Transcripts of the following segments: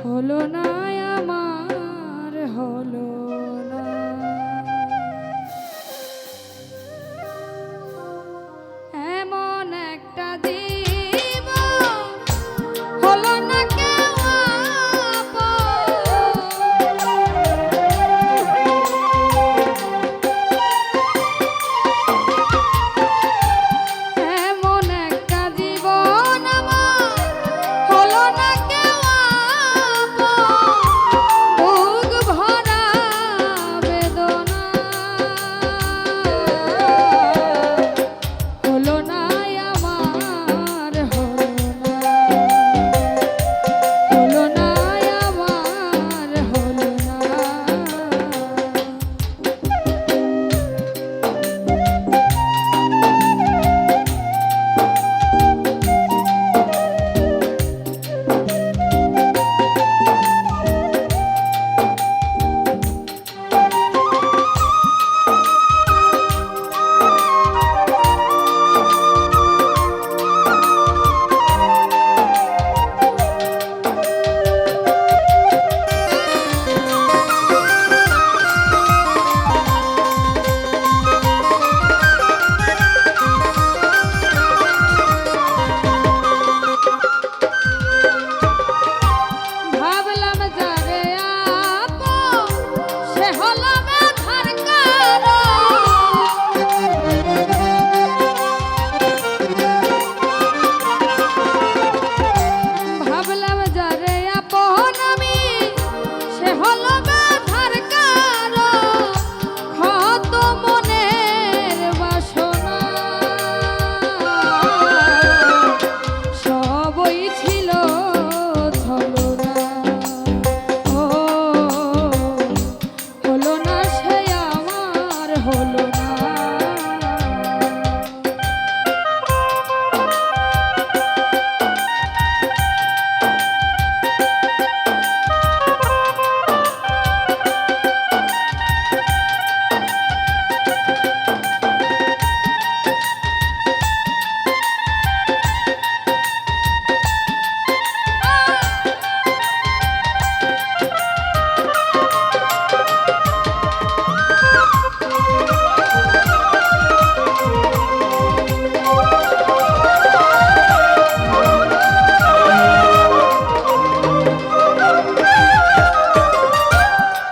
হলো না আমার হলো না। এমন একটা জীবন হলো না কেউ এমন একটা জীবন আমার হলো না কেউ বুক ভরা বেদনা হলো না আমার হলো না, হলো না আমার হলো না। ভাবলাম যারে আপন সে হলো ব্যথার কারণ। ভাবলাম যারে আপন আমি সে হলো ব্যথার কারণ। ক্ষত মনের বাসনা সবই ছিল ছলনা। ও হলো না সে আমার হলো না।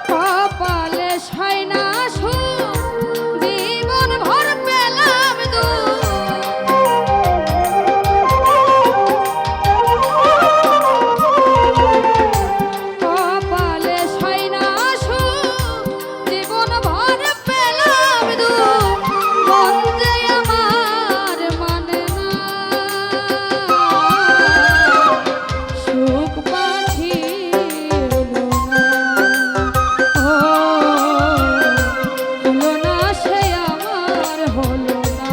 কপালে সায় না সুখ জীবন ভর পেলাম কপালে সায় না সুখ জীবন ভর পেলাম মন যে আমার মানে না সুখ পাখি হলো না। ও হলো না সে আমার হলো না।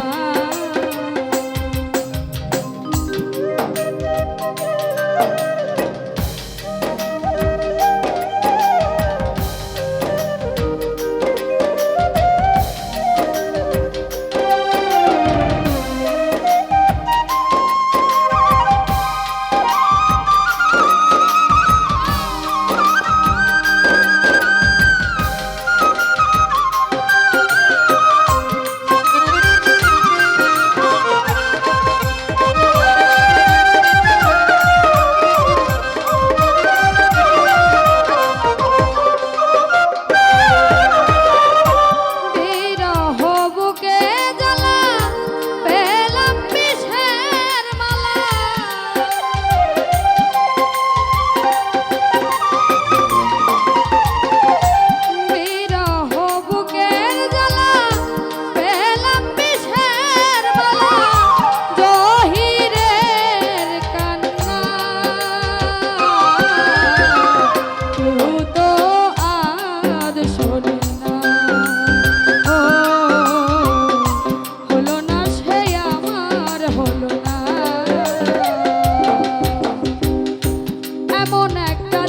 বিরহ বুকে জ্বালা পেলাম বিষের মালা। বিরহ বুকের জ্বালা পেলাম বিষের মালা। জহিরের কান্না কেউ তো আজ শোনে না। ও হলো না সে আমার হলো না। এমন একটা